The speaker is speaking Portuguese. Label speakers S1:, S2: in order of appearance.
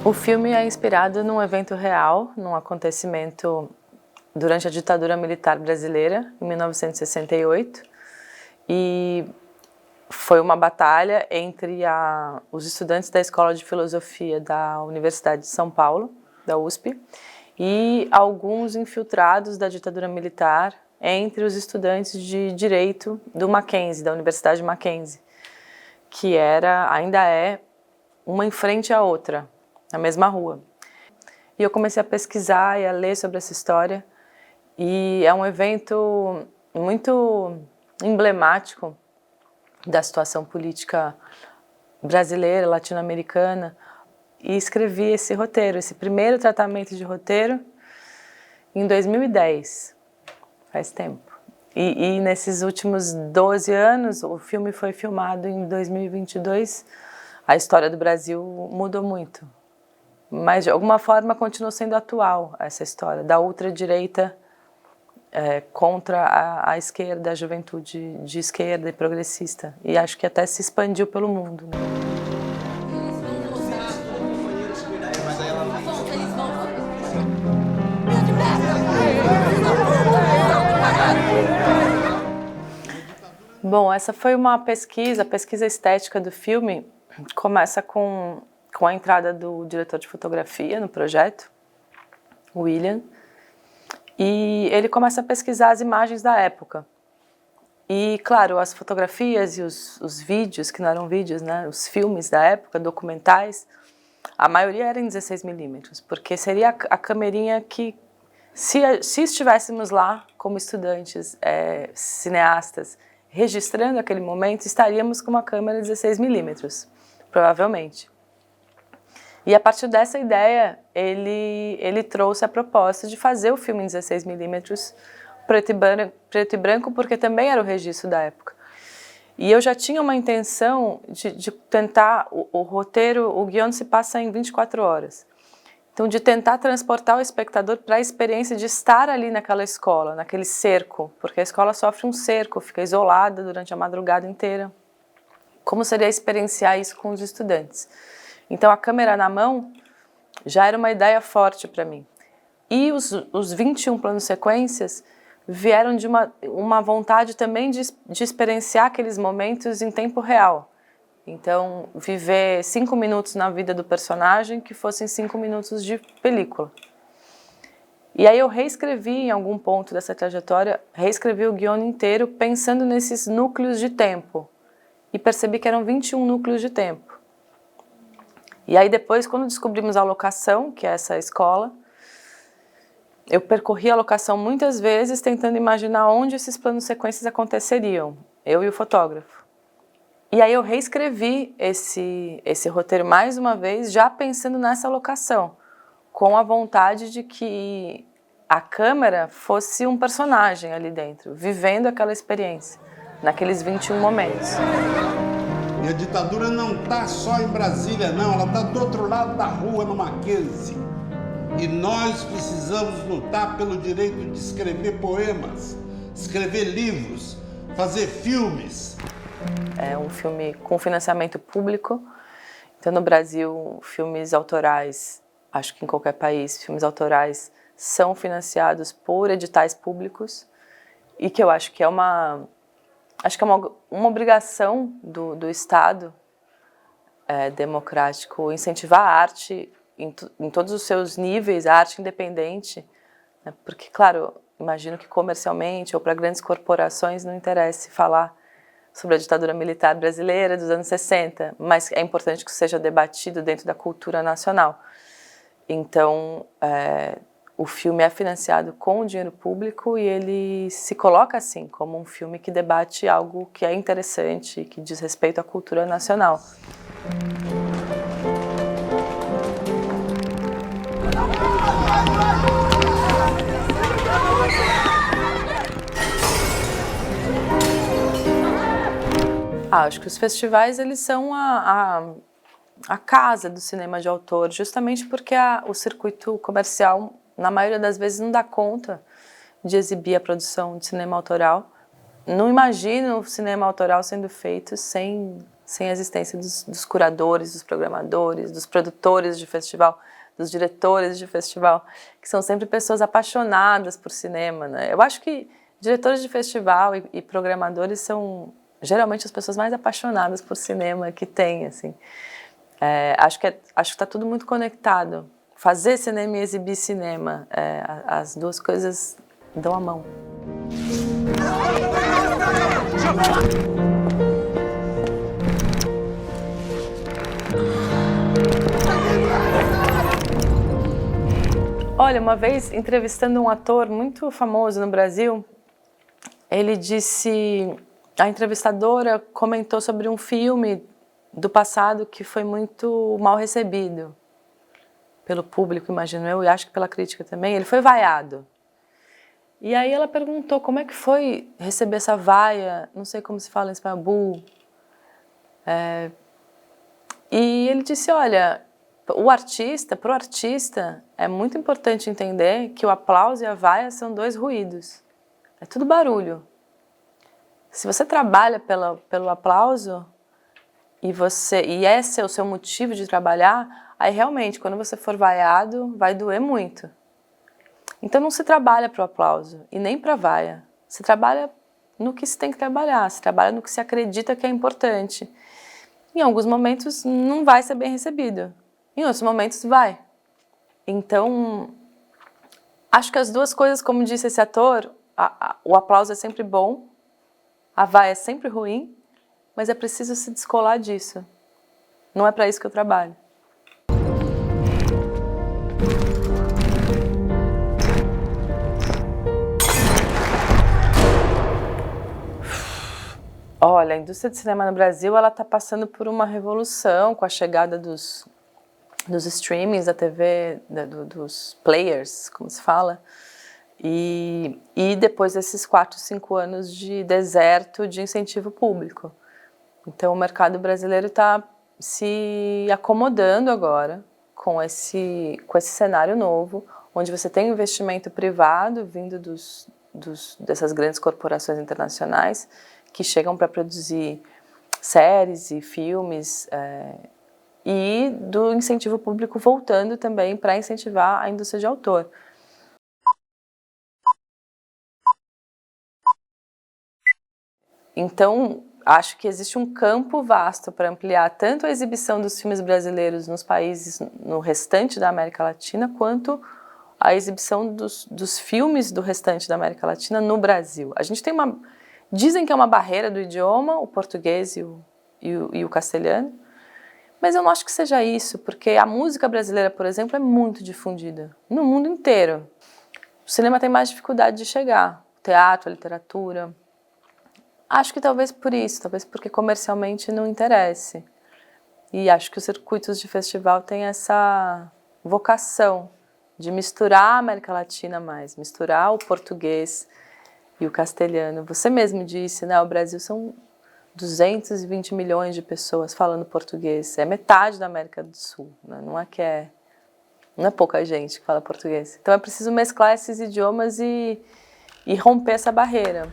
S1: O filme é inspirado num evento real, num acontecimento durante a ditadura militar brasileira, em 1968, e foi uma batalha entre os estudantes da Escola de Filosofia da Universidade de São Paulo, da USP, e alguns infiltrados da ditadura militar entre os estudantes de Direito do Mackenzie, da Universidade Mackenzie, que ainda é uma em frente à outra, na mesma rua. E eu comecei a pesquisar e a ler sobre essa história, e é um evento muito emblemático da situação política brasileira, latino-americana, e escrevi esse roteiro, esse primeiro tratamento de roteiro, em 2010, faz tempo. E nesses últimos 12 anos, o filme foi filmado em 2022, a história do Brasil mudou muito. Mas, de alguma forma, continuou sendo atual essa história da ultradireita contra a esquerda, a juventude de esquerda e progressista. E acho que até se expandiu pelo mundo, né? Bom, essa foi uma pesquisa, a pesquisa estética do filme começa com a entrada do diretor de fotografia no projeto, William, e ele começa a pesquisar as imagens da época. E, claro, as fotografias e os vídeos, que não eram vídeos, né, os filmes da época, documentais, a maioria era em 16mm, porque seria a camerinha que, se estivéssemos lá como estudantes, cineastas, registrando aquele momento, estaríamos com uma câmera 16mm, provavelmente. E a partir dessa ideia, ele trouxe a proposta de fazer o filme em 16mm, preto e branco, porque também era o registro da época. E eu já tinha uma intenção de tentar, o roteiro, o guion se passa em 24 horas. Então, de tentar transportar o espectador para a experiência de estar ali naquela escola, naquele cerco, porque a escola sofre um cerco, fica isolada durante a madrugada inteira. Como seria experienciar isso com os estudantes? Então, a câmera na mão já era uma ideia forte para mim. E os 21 planos sequências vieram de uma vontade também de experienciar aqueles momentos em tempo real. Então, viver 5 minutos na vida do personagem que fossem 5 minutos de película. E aí eu reescrevi em algum ponto dessa trajetória, reescrevi o guion inteiro pensando nesses núcleos de tempo. E percebi que eram 21 núcleos de tempo. E aí depois, quando descobrimos a locação, que é essa escola, eu percorri a locação muitas vezes tentando imaginar onde esses planos sequências aconteceriam, eu e o fotógrafo. E aí eu reescrevi esse roteiro mais uma vez, já pensando nessa locação, com a vontade de que a câmera fosse um personagem ali dentro, vivendo aquela experiência, naqueles 21 momentos.
S2: E a ditadura não está só em Brasília, não, ela está do outro lado da rua, no Mackenzie. E nós precisamos lutar pelo direito de escrever poemas, escrever livros, fazer filmes.
S1: É um filme com financiamento público. Então, no Brasil, filmes autorais, acho que em qualquer país, filmes autorais são financiados por editais públicos e que eu acho que é uma obrigação do Estado democrático incentivar a arte em todos os seus níveis, a arte independente, né? Porque, claro, imagino que comercialmente ou para grandes corporações não interesse falar sobre a ditadura militar brasileira dos anos 60, mas é importante que seja debatido dentro da cultura nacional. Então, o filme é financiado com o dinheiro público e ele se coloca assim, como um filme que debate algo que é interessante, que diz respeito à cultura nacional. Acho que os festivais eles são a casa do cinema de autor, justamente porque o circuito comercial, na maioria das vezes, não dá conta de exibir a produção de cinema autoral. Não imagino o cinema autoral sendo feito sem sem a existência dos curadores, dos programadores, dos produtores de festival, dos diretores de festival, que são sempre pessoas apaixonadas por cinema, né? Eu acho que diretores de festival e programadores são geralmente as pessoas mais apaixonadas por cinema que tem, assim. Acho que está tudo muito conectado. Fazer cinema e exibir cinema, as duas coisas dão a mão. Olha, uma vez entrevistando um ator muito famoso no Brasil, ele disse, a entrevistadora comentou sobre um filme do passado que foi muito mal recebido pelo público, imagino eu, e acho que pela crítica também. Ele foi vaiado. E aí ela perguntou como é que foi receber essa vaia, não sei como se fala em espanhol, bull. E ele disse, olha, pro artista é muito importante entender que o aplauso e a vaia são dois ruídos. É tudo barulho. Se você trabalha pelo aplauso e esse é o seu motivo de trabalhar, aí realmente, quando você for vaiado, vai doer muito. Então não se trabalha para o aplauso e nem para a vaia. Se trabalha no que se tem que trabalhar, se trabalha no que se acredita que é importante. Em alguns momentos não vai ser bem recebido, em outros momentos vai. Então, acho que as duas coisas, como disse esse ator, o aplauso é sempre bom, a vaia é sempre ruim, mas é preciso se descolar disso. Não é para isso que eu trabalho. Olha, a indústria de cinema no Brasil está passando por uma revolução com a chegada dos streamings, da TV, dos players, como se fala, e depois desses 4, 5 anos de deserto de incentivo público. Então o mercado brasileiro está se acomodando agora com esse cenário novo, onde você tem investimento privado vindo dessas grandes corporações internacionais, que chegam para produzir séries e filmes, e do incentivo público voltando também para incentivar a indústria de autor. Então, acho que existe um campo vasto para ampliar tanto a exibição dos filmes brasileiros nos países, no restante da América Latina, quanto a exibição dos filmes do restante da América Latina no Brasil. A gente tem dizem que é uma barreira do idioma, o português e o castelhano, mas eu não acho que seja isso, porque a música brasileira, por exemplo, é muito difundida no mundo inteiro. O cinema tem mais dificuldade de chegar, o teatro, a literatura. Acho que talvez por isso, talvez porque comercialmente não interesse. E acho que os circuitos de festival têm essa vocação de misturar a América Latina mais, misturar o português e o castelhano. Você mesmo disse, né? O Brasil são 220 milhões de pessoas falando português. É metade da América do Sul, né? Não é pouca gente que fala português. Então é preciso mesclar esses idiomas e romper essa barreira.